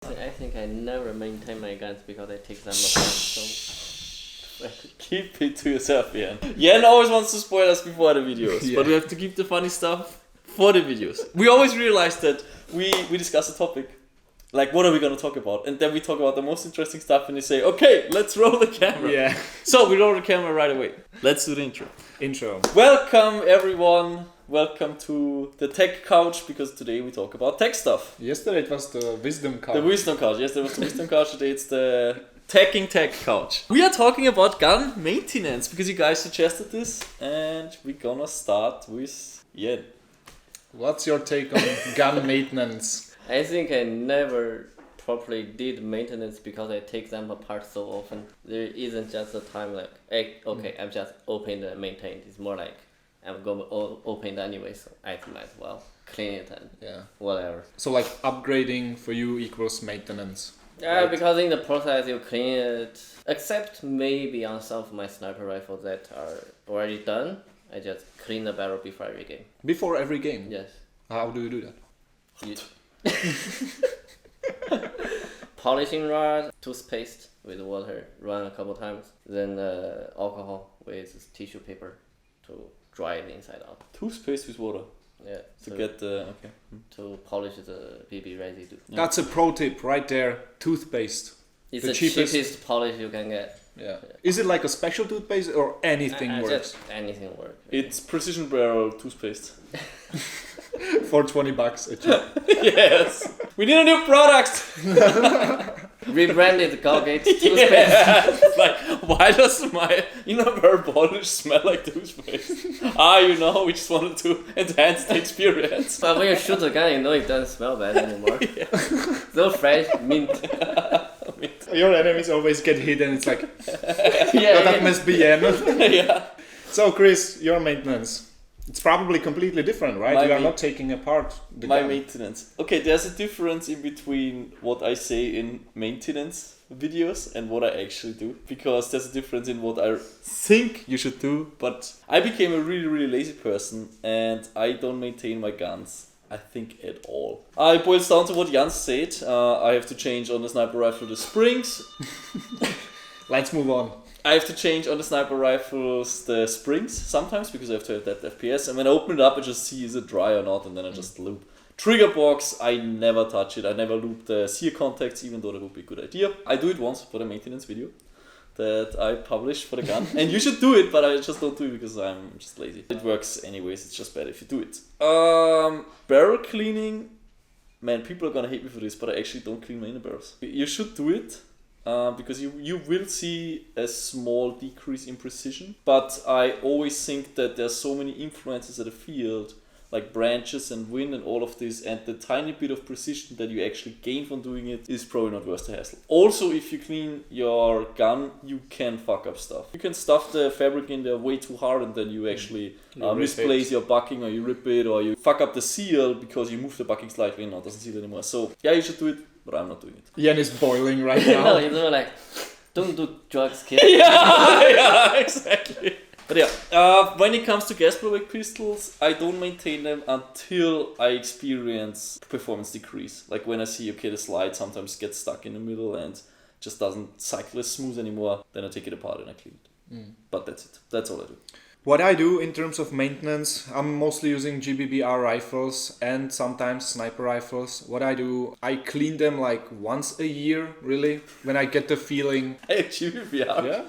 I think I never maintain my guns because I take them apart. So Keep it to yourself, Yan. Yan always wants to spoil us before the videos, Yeah. but we have to keep the funny stuff for the videos. We always realize that we discuss a topic, like what are we going to talk about, and then we talk about the most interesting stuff, and they say, okay, let's roll the camera. Yeah. So we roll the camera right away. Let's do the intro. Intro. Welcome everyone. Welcome to the tech couch, because today we talk about tech stuff. Yesterday it was the wisdom couch. The wisdom couch. Yes, there was the wisdom couch. Today it's the teching tech couch. We are talking about gun maintenance because you guys suggested this, and we're gonna start with Yan. What's your take on gun maintenance? I think I never properly did maintenance because I take them apart so often. There isn't just a time like, hey, okay, I'm just opened and maintained. It's more like I'm going to open it anyway, so I might as well clean it and whatever. So like upgrading for you equals maintenance. Yeah, Right. because in the process you clean it, except maybe on some of my sniper rifles that are already done, I just clean the barrel before every game. Before every game? Yes. How do you do that? You polishing rod, toothpaste with water, run a couple times, then alcohol with tissue paper to dry it inside out. Toothpaste with water Yeah, to get the to polish the BB residue. That's a pro tip right there. Toothpaste. It's The the cheapest- cheapest polish you can get. Yeah. Is it like a special toothpaste or anything works? Just anything works. It's precision barrel toothpaste. For $20 a tube. Yes, we need a new product. Rebranded Colgate toothpaste. Yeah, it's like, why does my inner polish smell like toothpaste? We just wanted to enhance the experience. But when you shoot the gun, you know it doesn't smell bad anymore. So fresh, mint. Your enemies always get hit and it's like, Yeah, that must be Yan. Yeah. So Chris, your maintenance. It's probably completely different, right? My You are ma- not taking apart the My gun. maintenance. Okay, there's a difference in between what I say in maintenance videos and what I actually do, because there's a difference in what I think you should do. But I became a really, really lazy person, and I don't maintain my guns, I think, at all. It boils down to what Jan said. I have to change on the sniper rifle the springs. Let's move on. I have to change on the sniper rifles the springs sometimes because I have to have that FPS. And when I open it up, I just see is it dry or not, and then I just loop. Trigger box, I never touch it. I never loop the sear contacts, even though that would be a good idea. I do it once for the maintenance video that I published for the gun. And you should do it, but I just don't do it because I'm just lazy. It works anyways, it's just bad if you do it. Barrel cleaning. Man, people are gonna hate me for this, but I actually don't clean my inner barrels. You should do it. Because you will see a small decrease in precision, but I always think that there's so many influences of the field, like branches and wind and all of this, and the tiny bit of precision that you actually gain from doing it is probably not worth the hassle. Also, if you clean your gun, you can fuck up stuff. You can stuff the fabric in there way too hard, and then you actually rip misplace it. your bucking, or you rip it, or you fuck up the seal because you move the bucking slightly and it doesn't seal anymore. So yeah, you should do it, but I'm not doing it. Yan is boiling right No, now. you know, like, don't do drugs, kid. yeah, exactly. But yeah, when it comes to gas blowback pistols, I don't maintain them until I experience performance decrease. Like when I see, okay, the slide sometimes gets stuck in the middle and just doesn't cycle as smooth anymore, then I take it apart and I clean it. But that's it. That's all I do. What I do in terms of maintenance, I'm mostly using GBBR rifles and sometimes sniper rifles. What I do, I clean them like once a year, really, when I get the feeling. Actually, Yeah?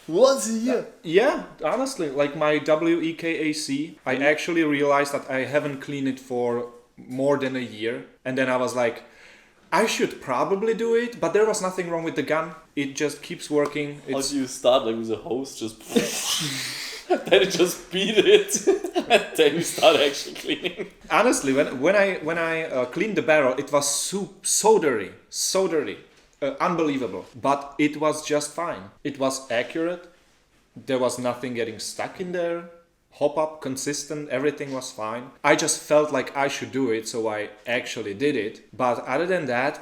once a year. Yeah, honestly, like my WEKAC, I actually realized that I haven't cleaned it for more than a year. And then I was like, I should probably do it, but there was nothing wrong with the gun. It just keeps working. How It's do you start, like with a hose, just then you just beat it, and then you start actually cleaning. honestly, when I cleaned the barrel, it was so dirty, unbelievable. But it was just fine. It was accurate. There was nothing getting stuck in there. Hop up, consistent, everything was fine. I just felt like I should do it, so I actually did it. But other than that,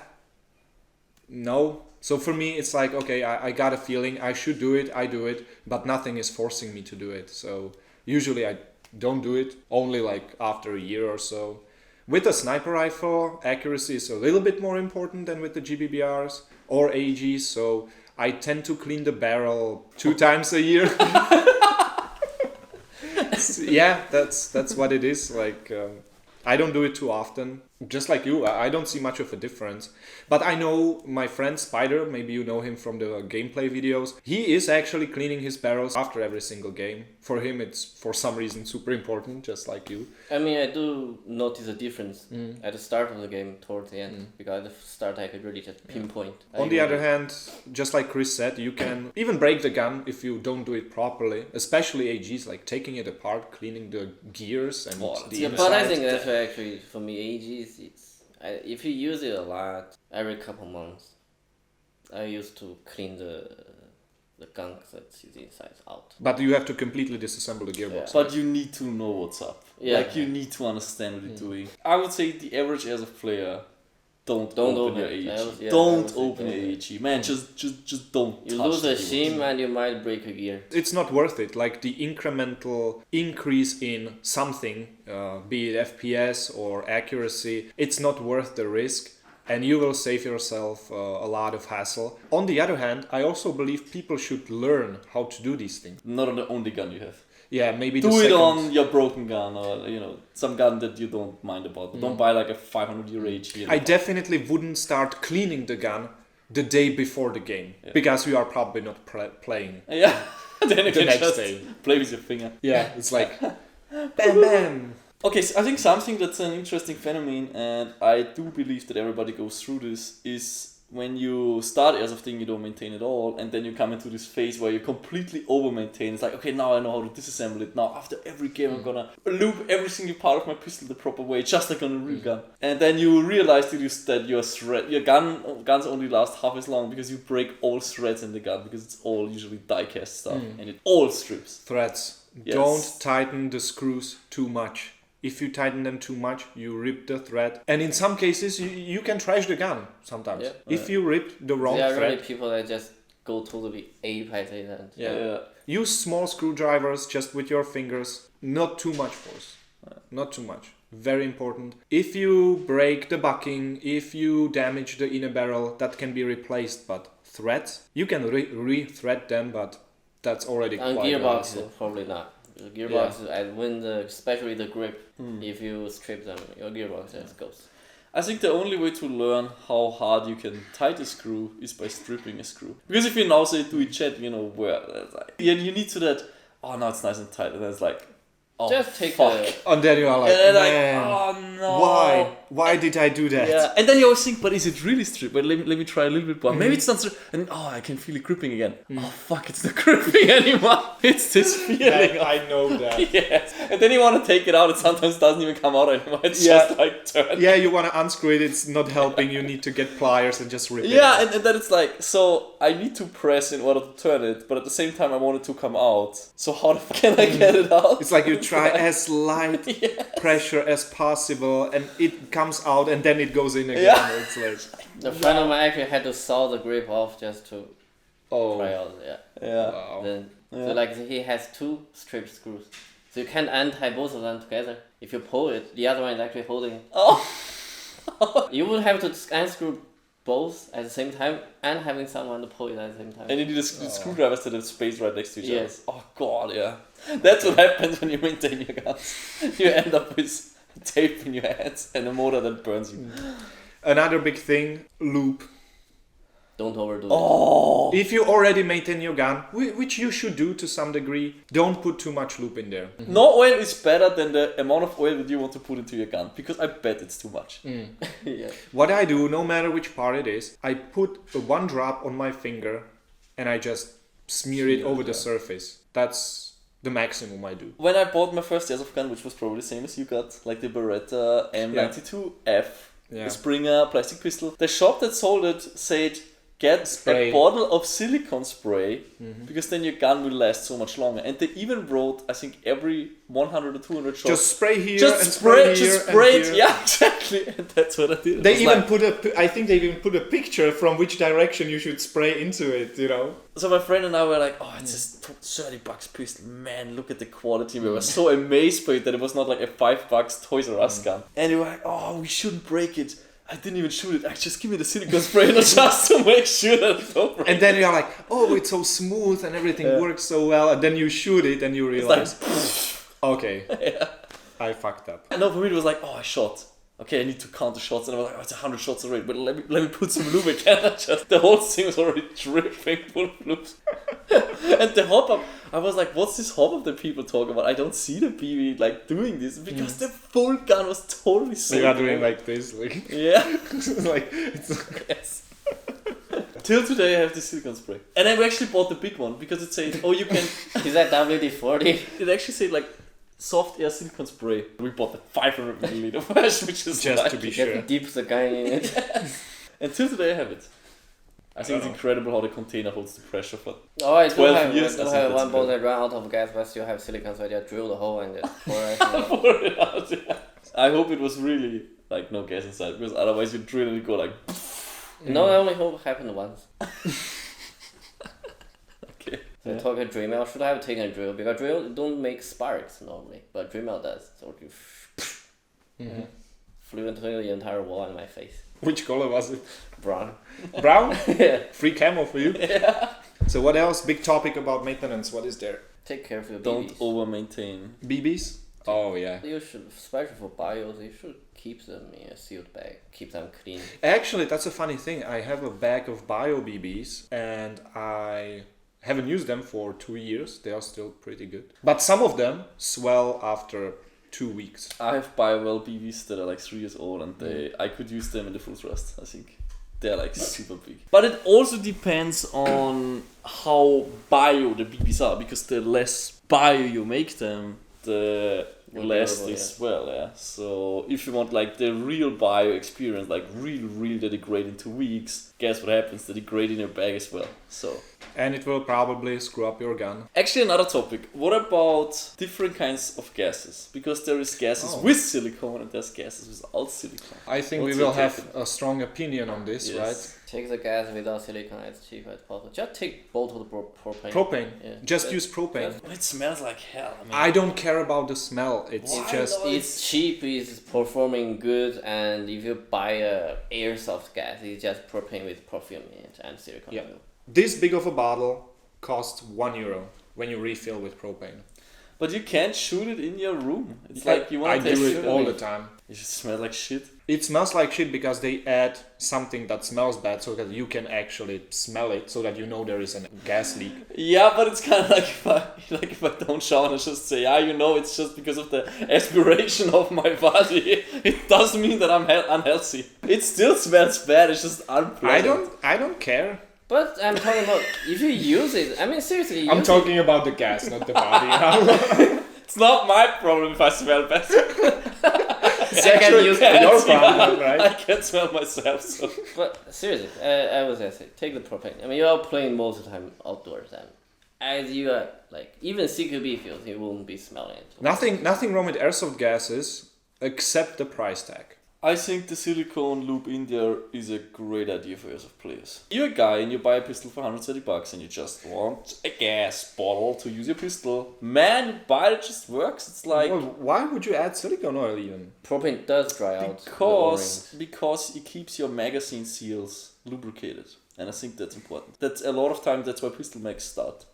no. So for me, it's like, okay, I got a feeling I should do it, I do it, but nothing is forcing me to do it. So usually I don't do it, only like after a year or so. With a sniper rifle, accuracy is a little bit more important than with the GBBRs or AGs, so I tend to clean the barrel 2 times a year. Yeah, that's what it is. Like, I don't do it too often. Just like you, I don't see much of a difference. But I know my friend Spider, maybe you know him from the gameplay videos. He is actually cleaning his barrels after every single game. For him, it's for some reason super important, just like you. I mean, I do notice a difference at the start of the game towards the end, because at the start I could really just pinpoint. On the other hand, just like Chris said, you can even break the gun if you don't do it properly, especially AGs, like taking it apart, cleaning the gears and the inside. But I think that's why actually for me AGs, if you use it a lot, every couple months, I used to clean the gunk that's inside out. But you have to completely disassemble the gearbox. But you need to know what's up. Yeah. Like, you need to understand what you're doing. I would say the average Airsoft player, don't open your AG. Don't open your AG. Man, just don't You touch lose a the shim and you might break a gear. It's not worth it. Like the incremental increase in something, be it FPS or accuracy, it's not worth the risk. And you will save yourself a lot of hassle. On the other hand, I also believe people should learn how to do these things. Not on the only gun you have. Yeah, maybe Do it on your broken gun, or some gun that you don't mind about. Don't buy like a 500 EUR AG. I definitely wouldn't start cleaning the gun the day before the game, because you are probably not playing. Yeah, then you The can next just day. play with your finger. Yeah, it's like bam bam. Okay, so I think something that's an interesting phenomenon, and I do believe that everybody goes through this, is when you start Airsofting, you don't maintain it all, and then you come into this phase where you completely over-maintain. It's like, okay, now I know how to disassemble it. Now, after every game, I'm gonna loop every single part of my pistol the proper way, just like on a real gun. And then you realize that your guns only last half as long because you break all threads in the gun, because it's all usually die-cast stuff, and it all strips. Threads. Yes. Don't tighten the screws too much. If you tighten them too much, you rip the thread. And in some cases, you can trash the gun sometimes. Yeah. If you rip the wrong There are thread. really people that just go totally ape at it and Yeah. Use small screwdrivers just with your fingers. Not too much force. Not too much. Very important. If you break the bucking, if you damage the inner barrel, that can be replaced. But threads, you can re-thread them, but that's already on quite gearboxes, probably not. The gearboxes, and when especially the grip, if you strip them, your gearbox just goes. I think the only way to learn how hard you can tighten a screw is by stripping a screw. Because if you now say do it chat, where you need to that, oh no, it's nice and tight, and then it's like, oh, Just take fuck. And then you are like, And then man, oh no. why? Why did I do that? Yeah, and then you always think, but is it really stripped? But let me try a little bit more. Maybe it's not stripped. And I can feel it gripping again. Oh fuck, it's not gripping anymore. It's this feeling. I know that. Yes. And then you want to take it out, it sometimes doesn't even come out anymore. It's just like turned. Yeah, you want to unscrew it, it's not helping. You need to get pliers and just rip it Yeah, out. and then it's like, so I need to press in order to turn it, but at the same time I want it to come out. So how the fuck can I get it out? It's like you try as light pressure as possible, and it comes out, and then it goes in again. Yeah. It's like, A friend of mine actually had to saw the grip off just to try out. Yeah. Yeah. wow. Then Yeah. so like he has 2 strip screws, so you can't untie both of them together. If you pull it, the other one is actually holding it. Oh. You would have to unscrew both at the same time and having someone to pull it at the same time. And you need a screwdrivers that have space right next to each other. Yes. Oh god, yeah. That's what happens when you maintain your guns. You end up with tape in your hands and a motor that burns you. Another big thing, loop. Don't overdo it. Oh. If you already maintain your gun, which you should do to some degree, don't put too much loop in there. No oil is better than the amount of oil that you want to put into your gun, because I bet it's too much. Yeah. What I do, no matter which part it is, I put 1 drop on my finger and I just smear it over the surface. That's the maximum I do. When I bought my first Airsoft gun, which was probably the same as you got, like the Beretta M92F, Yeah. the Springer plastic pistol, the shop that sold it said, get Spray. a bottle of silicone spray because then your gun will last so much longer. And they even wrote, I think, every 100 or 200 shots. Just spray here Just and spray, here just spray and it. here. Yeah, exactly. And that's what I did. It They was even like- I think they even put a picture from which direction you should spray into it, you know. So my friend and I were like, oh, it's just $30 pistol. Man, look at the quality. We were so amazed by it that it was not like a $5 Toys R Us gun. And we were like, oh, we shouldn't break it. I didn't even shoot it. Just give me the silicone spray just to make sure that it don't break. And then you're like, oh, it's so smooth and everything works so well. And then you shoot it and you It's realize, like, okay, yeah. I fucked up. And no, for me it was like, oh, I shot. Okay, I need to count the shots. And I was like, oh, it's 100 shots already. But let me put some lubricant. Just the whole thing was already dripping full of loops. And the hop-up, I was like, what's this hop-up that people talk about? I don't see the BB like doing this because the full gun was totally So you are doing like this, like, yeah. like it's, Yes. Till today I have the silicone spray. And I actually bought the big one because it said, oh, you can... Is that WD-40? It actually said like soft air silicone spray. We bought the 500 milliliter version, which is just like, to be You sure. can dip the gun in it. And till today I have it. I think it's know. incredible how the container holds the pressure for... Oh, I do 12 have, years, I I do think have that's one boat good. that run out of gas, but still have silicone, so I just drill the hole and just pour it. Pour it out, yeah. I hope it was really like no gas inside because otherwise you drill and you go like... No, I only hope it happened once. Okay. So Yeah. talking Dremel, should I have taken a drill? Because drill don't make sparks normally, but Dremel does. So you flew into the entire wall in my face. Which color was it? Brown. Brown? Yeah. Free camo for you. Yeah. So what else? Big topic about maintenance. What is there? Take care of your Don't BBs. over-maintain. BBs? Oh yeah. You should, especially for bios, you should keep them in a sealed bag. Keep them clean. Actually, that's a funny thing. I have a bag of bio BBs and I haven't used them for 2 years. They are still pretty good. But some of them swell after 2 weeks. I have Biowell BBs that are like 3 years old and I could use them in the full thrust, I think. They're like super big. But it also depends on how bio the BBs are, because the less bio you make them, the More less durable, they yeah. swell, yeah. So if you want like the real bio experience, like real that degrade in 2 weeks, guess what happens? They degrade in your bag as well. So And it will probably screw up your gun. actually, another topic. What about different kinds of gases? Because there is gases Oh. with silicone and there's gases without silicone. I think What's we will your have take? a strong opinion on this, Yes. right? Take the gas without silicone as cheap as possible. Just take bottled propane. Propane. Yeah. Just use propane. But it smells like hell. I mean, I don't care about the smell. It's Why just not? It's cheap, it's performing good, and if you buy a airsoft gas, it's just propane with perfume in it and silicone Yeah. oil. this big of a bottle costs €1 when you refill with propane. But you can't shoot it in your room. It's like you want I to do taste it all the time. It just smells like shit. It smells like shit because they add something that smells bad so that you can actually smell it, so that you know there is a gas leak. Yeah, but it's kind of like if I don't shower and I just say, it's just because of the aspiration of my body. It doesn't mean that I'm unhealthy. It still smells bad. It's just unpleasant. I don't care. But I'm talking about if you use it. I mean, seriously. I'm use talking about the gas, not the body. It's not my problem if I smell bad. It's actually use your Yeah, problem, right? I can smell myself. So But seriously, I was gonna say, take the propane. I mean, you are playing most of the time outdoors, and as you are like even CQB fields, you won't be smelling it. Nothing wrong with airsoft gases except the price tag. I think the silicone loop in there is a great idea for airsoft players. You're a guy and you buy a pistol for $130 and you just want a gas bottle to use your pistol. Man, you buy it, just works. It's like Well, why would you add silicone oil even? Propane does dry out. the O-rings. because it keeps your magazine seals lubricated, and I think that's important. That's a lot of times that's why pistol mags start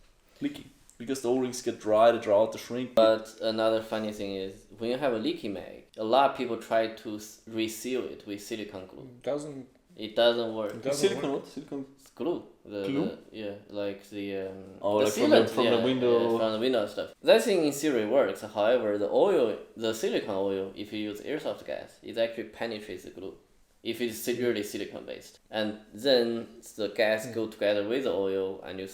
leaking, because the O-rings get dry, they draw out the shrink. But another funny thing is, when you have a leaky mag, a lot of people try to reseal it with silicone glue. Doesn't It doesn't work. It doesn't Silicone, what? Silicone. It's glue. Glue? Like the Oh, the like from the- sealant, from the window. yeah, from the window stuff. That thing in theory works. However, the silicone oil, if you use airsoft gas, it actually penetrates the glue. If it's really silicone based, and then the gas go together with the oil, and you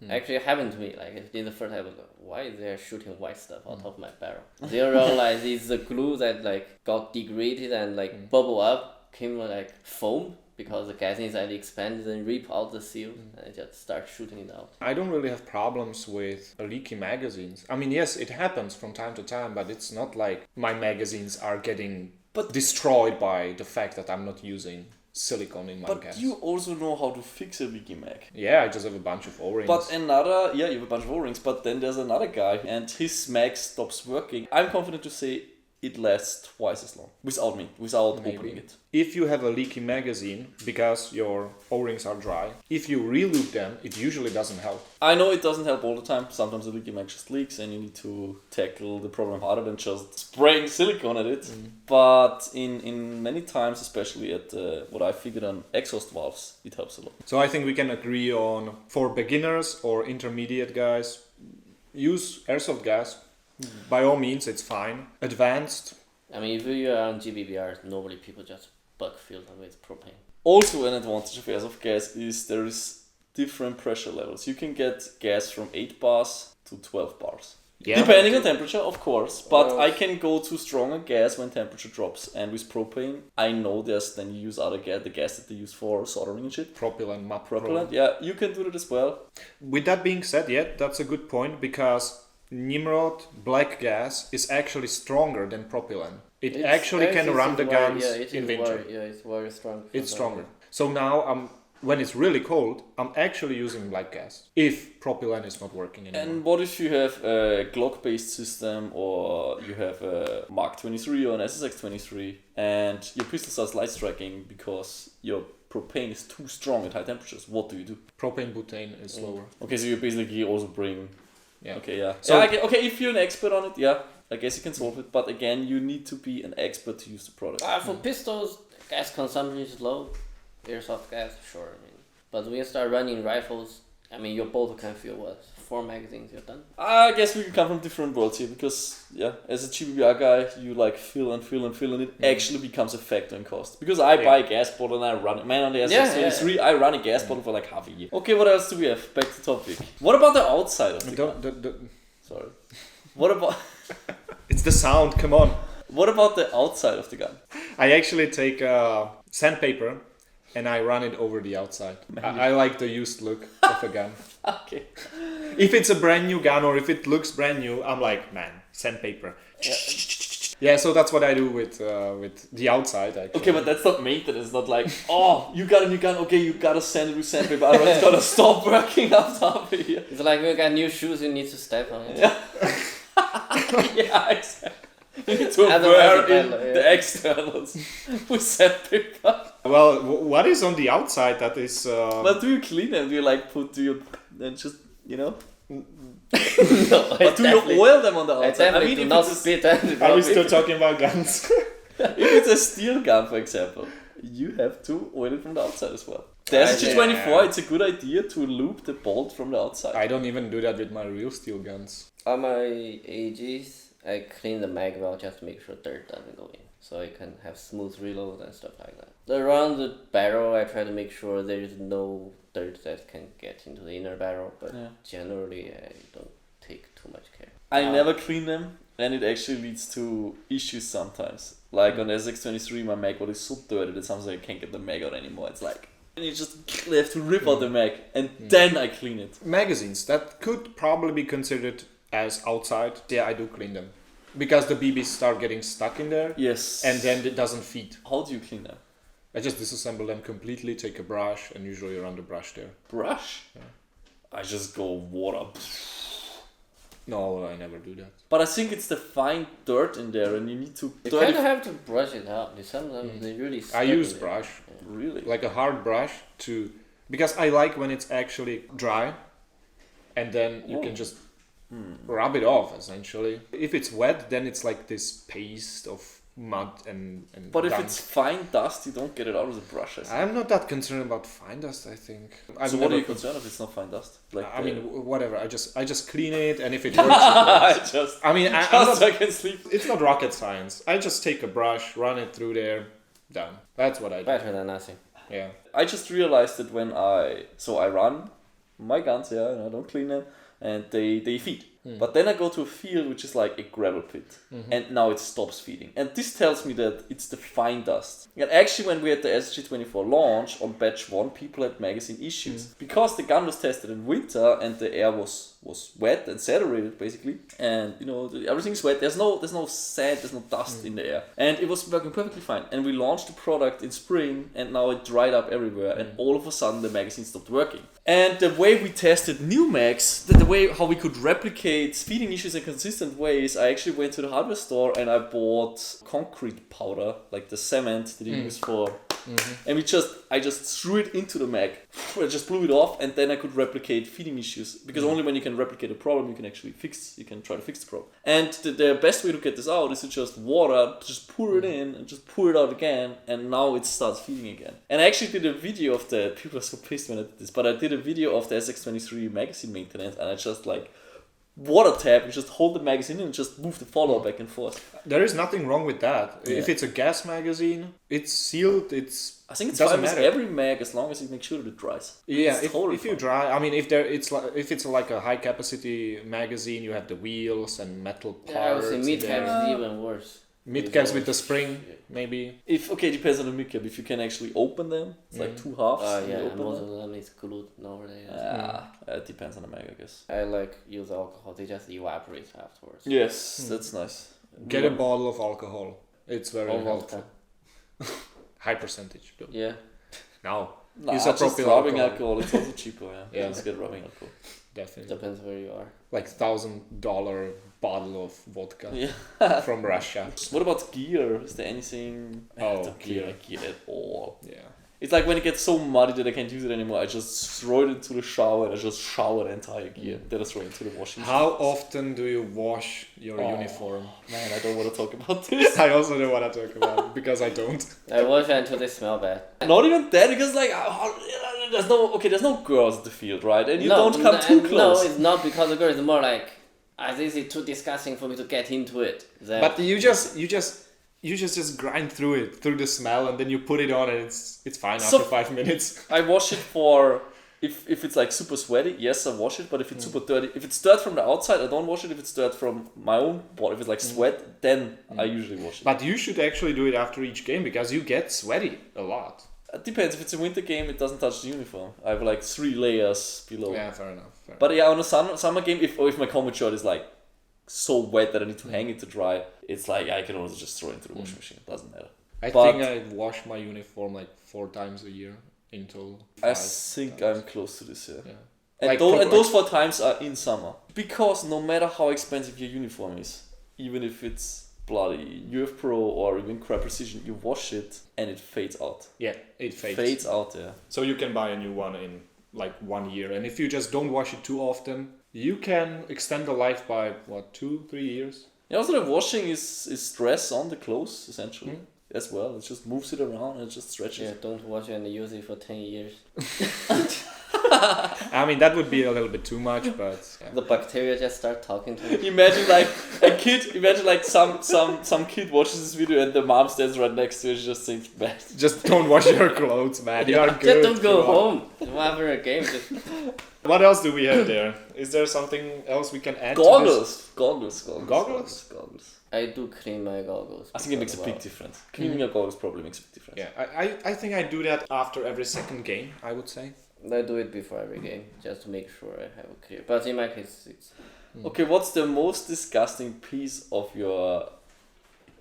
actually happened to me like in the first episode. Why is there shooting white stuff out of my barrel? Then realize it's the glue that like got degraded and like bubble up, came like foam because the gas inside expands and rip out the seal and it just start shooting it out. I don't really have problems with leaky magazines. I mean, yes, it happens from time to time, but it's not like my magazines are getting destroyed by the fact that I'm not using silicone in my gas. But you also know how to fix a leaky mag. Yeah, I just have a bunch of O-rings. But you have a bunch of O-rings, but then there's another guy and his mag stops working. I'm confident to say it lasts twice as long without opening it. If you have a leaky magazine because your O-rings are dry, if you re-lube them, it usually doesn't help. I know it doesn't help all the time. Sometimes the leaky mag just leaks and you need to tackle the problem harder than just spraying silicone at it. But in many times, especially at what I figured on exhaust valves, it helps a lot. So I think we can agree on, for beginners or intermediate guys, use airsoft gas. By all means, it's fine. Advanced. I mean, if you are on GBBR, normally people just bug fill them with propane. Also, an advantage of airsoft gas is there is different pressure levels. You can get gas from 8 bars to 12 bars. Yeah. Depending on temperature, of course. But Well, I can go to stronger gas when temperature drops. And with propane, I know then you use other gas, the gas that they use for soldering and shit. Propellant, MAP Propellant, yeah, you can do that as well. With that being said, yeah, that's a good point because Nimrod black gas is actually stronger than propellant. It actually can run the guns in winter. It's very strong. It's stronger. So now when it's really cold, I'm actually using black gas if propellant is not working anymore. And what if you have a Glock-based system or you have a Mark 23 or an SSX 23 and your pistol starts light striking because your propane is too strong at high temperatures? What do you do? Propane butane is lower. Okay, so you basically also bring... Yeah. Okay, yeah. So- Okay, if you're an expert on it, yeah, I guess you can solve it. But again, you need to be an expert to use the product. For pistols, gas consumption is low. Airsoft gas, sure. I mean, but when you start running rifles, I mean, your bolt can fill 4 magazines, you're done. I guess we can come from different worlds here because, yeah, as a GBBR guy, you like fill and it actually becomes a factor in cost. Because I buy a gas bottle and I run it. Man, on the SX23, I run a gas bottle for like half a year. Okay, what else do we have? Back to topic. What about the outside of the gun? Sorry. What about... It's the sound, come on. What about the outside of the gun? I actually take sandpaper and I run it over the outside. I like the used look of a gun. Okay. If it's a brand new gun or if it looks brand new, I'm like, man, sandpaper. Yeah, so that's what I do with the outside, actually. Okay, but that's not maintenance. Not like, oh, you got a new gun. Okay, you gotta sand it with sandpaper. Otherwise, it's gonna stop working after half a year. It's like you got new shoes, you need to step on it. Yeah. Yeah, exactly. You need to Otherwise wear in yeah. the externals with sandpaper. Well, what is on the outside that is... But do you clean them? Do you like and just, No, But do you oil them on the I outside? definitely do not spit and Are we still talking about guns? If it's a steel gun, for example, you have to oil it from the outside as well. The SG24, it's a good idea to loop the bolt from the outside. I don't even do that with my real steel guns. On my AGs, I clean the mag well just to make sure dirt doesn't go in. So I can have smooth reload and stuff like that. Around the barrel, I try to make sure there is no dirt that can get into the inner barrel. But generally, I don't take too much care. I never clean them, and it actually leads to issues sometimes. Like on the SX23, my mag is so dirty that sometimes I can't get the mag out anymore. It's like, and you just have to rip out the mag, and then I clean it. Magazines, that could probably be considered as outside. Yeah, I do clean them. Because the BBs start getting stuck in there. Yes. And then it doesn't feed. How do you clean them? I just disassemble them completely, take a brush, and usually run the brush there. Brush? Yeah. I just go water. No, I never do that. But I think it's the fine dirt in there, and you need to... You kind of have to brush it out. Sometimes they really I use it. brush. Really? Like a hard brush to... Because I like when it's actually dry, and then you can just rub it off, essentially. If it's wet, then it's like this paste of mud and But if gunk. it's fine dust, you don't get it out with a brush, I think. I'm not that concerned about fine dust, I think. So what are you concerned if it's not fine dust? Like I mean, whatever. I just clean it, and if it works, it works. just I mean, I'm just not, so I can sleep. it's not rocket science. I just take a brush, run it through there, done. That's what I do. Better than nothing. Yeah. I just realized that when I run my guns, and I don't clean them, and they feed. But then I go to a field which is like a gravel pit, and now it stops feeding. And this tells me that it's the fine dust. And actually, when we had the SG24 launch on batch 1, people had magazine issues because the gun was tested in winter and the air was wet and saturated basically, and everything's wet. There's no sand, there's no dust in the air, and it was working perfectly fine. And we launched the product in spring, and now it dried up everywhere, and all of a sudden the magazine stopped working. And the way we tested new mags, the way how we could replicate feeding issues in consistent ways, I actually went to the hardware store and I bought concrete powder, like the cement that you use for. And I just threw it into the mag. I just blew it off, and then I could replicate feeding issues, because only when you can replicate a problem you can try to fix the problem. And the best way to get this out is to just pour it in and just pour it out again, and now it starts feeding again. And I actually did a video of people are so pissed when I did this, but I did a video of the SX23 magazine maintenance, and I just water tap, you just hold the magazine in and just move the follower back and forth. There is nothing wrong with that. Yeah. If it's a gas magazine, it's sealed, I think it's fine with every mag as long as you make sure that it dries. Yeah, if you dry, I mean, if it's like a high capacity magazine, you have the wheels and metal parts. Yeah, I would say mid-cap is even worse. Mid-caps with the spring, maybe. It depends on the mid-cap. If you can actually open them, it's like 2 halves. Yeah, most of them is glued nowadays. It depends on the mag, I guess. I use alcohol. They just evaporate afterwards. Yes, that's nice. Get a bottle of alcohol. It's very helpful. High percentage, though. Yeah. No. Use just rubbing alcohol. It's also cheaper, yeah. Just get rubbing alcohol. Definitely. Depends where you are. Like $1,000 bottle of vodka from Russia. What about gear? Is there anything? Gear at all. Yeah. It's like when it gets so muddy that I can't use it anymore, I just throw it into the shower and I just shower the entire gear. Then I throw it into the washing machine. How often do you wash your uniform? Man, I don't want to talk about this. I also don't want to talk about it because I don't. I wash it until they smell bad. Not even that, because there's no girls at the field, right? And you don't come too close. No, it's not because of girls. It's more like, this is too disgusting for me to get into it. But you just grind through the smell, and then you put it on, and it's fine after 5 minutes. I wash it for if it's like super sweaty, yes, I wash it. But if it's super dirty, if it's dirt from the outside, I don't wash it. If it's dirt from my own body, if it's like sweat, then I usually wash it. But you should actually do it after each game, because you get sweaty a lot. It depends. If it's a winter game, it doesn't touch the uniform. I have like 3 layers below. Yeah, fair enough. But yeah, on a summer game, if my combat shirt is like so wet that I need to hang it to dry, it's like I can also just throw it into the washing machine. It doesn't matter. I think I wash my uniform like 4 times a year in total. I think I'm close to this, yeah. And, Like those 4 times are in summer. Because no matter how expensive your uniform is, even if it's bloody UF Pro or even Crab Precision, you wash it and it fades out. Yeah, it fades. Fades out, yeah. So you can buy a new one in like 1 year. And if you just don't wash it too often, you can extend the life by, 2-3 years? Yeah, also the washing is stress on the clothes, essentially, as well. It just moves it around and it just stretches. Yeah, don't wash it and use it for 10 years. I mean, that would be a little bit too much, but... Yeah. The bacteria just start talking to you. Imagine like a kid, some kid watches this video and the mom stands right next to it and just thinks, man. Just don't wash your clothes, man. You are good. Just don't go home. Whatever a game. What else do we have there? Is there something else we can add Goggles. Goggles? I do clean my goggles. I think it makes a big difference. Cleaning your goggles probably makes a big difference. Yeah, I think I do that after every second game, I would say. I do it before every game, just to make sure I have a clear. But in my case, it's... Okay, what's the most disgusting piece of your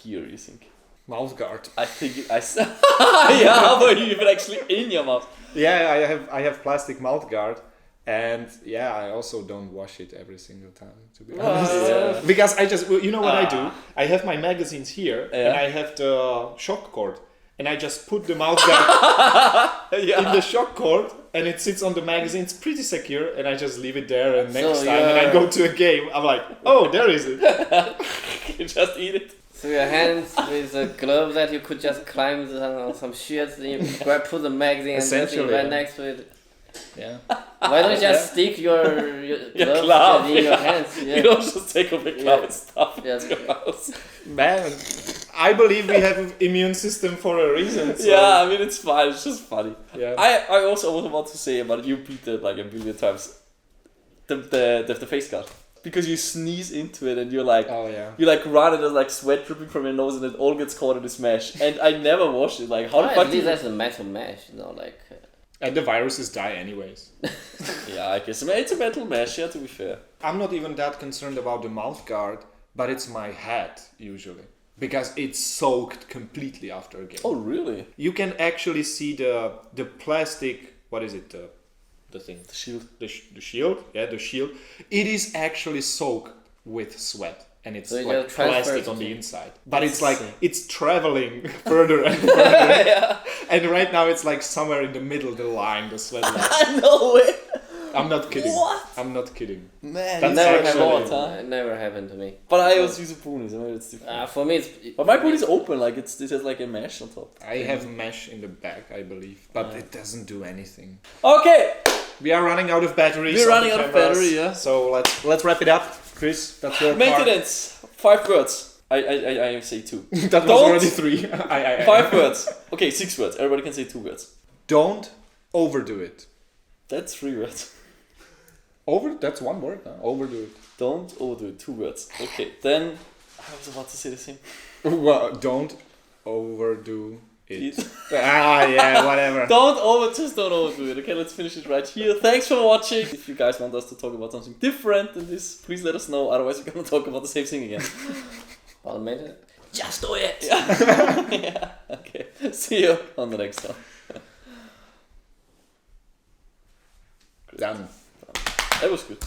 gear, you think? Mouth guard. I think yeah, how about you even actually in your mouth? Yeah, I have plastic mouth guard. And yeah, I also don't wash it every single time, to be honest. Yeah. Because I just, you know what I do? I have my magazines here, and I have the shock cord. And I just put the mouth guard in the shock cord, and it sits on the magazine. It's pretty secure, and I just leave it there. And next time when I go to a game, I'm like, oh, there is it. You just eat it. So your hands with a glove that you could just climb some shirts, and you put the magazine and something right next to it. Yeah. Why don't you just stick your glove in your hands? Yeah. You don't just take off your glove and stuff it in your mouth. Man, I believe we have an immune system for a reason. So. Yeah, I mean, it's fine. It's just funny. Yeah. I also want to say about you, Peter, like a million times. The face guard. because you sneeze into it and you're like, Oh yeah. you like run and there's like sweat dripping from your nose and it all gets caught in this mesh. And I never washed it. Like, how the At fuck do least you... that's a metal mesh, like. And the viruses die anyways. Yeah, I guess. I mean, it's a metal mesh, yeah, to be fair. I'm not even that concerned about the mouth guard, but it's my head usually. Because it's soaked completely after a game. Oh, really? You can actually see the plastic, what is it, the thing? The shield. The shield? Yeah, the shield. It is actually soaked with sweat. And it's So you like just transfer plastic it on to- the inside. But it's That's like, sick. it's traveling further and further. And right now it's like somewhere in the middle, the line, the sweat line. No way! I'm not kidding. What? I'm not kidding. Man, That's Never actually- happened. short, huh? It never happened to me. But I always use a ponies, I mean, it's different. For me, it's. But my pony's open, like, it has like a mesh on top. I have mesh in the back, I believe. But it doesn't do anything. Okay! We are running out of batteries. We're on running the out of cameras, battery, yeah. So let's wrap it up. Chris, that's your part. Maintenance! 5 words. I say 2. That was Don't- already 3. 5 words. Okay, 6 words. Everybody can say 2 words. Don't overdo it. That's 3 words. That's one word. Huh? Overdo it. Don't overdo it. 2 words. Okay, then I was about to say the same. Well, don't overdo it. It. Yeah, whatever. Just don't overdo it. Okay, let's finish it right here. Thanks for watching. If you guys want us to talk about something different than this, please let us know. Otherwise, we're gonna talk about the same thing again. Well, maintenance. Just do it! Yeah. Okay. See you on the next one. Done. That was good.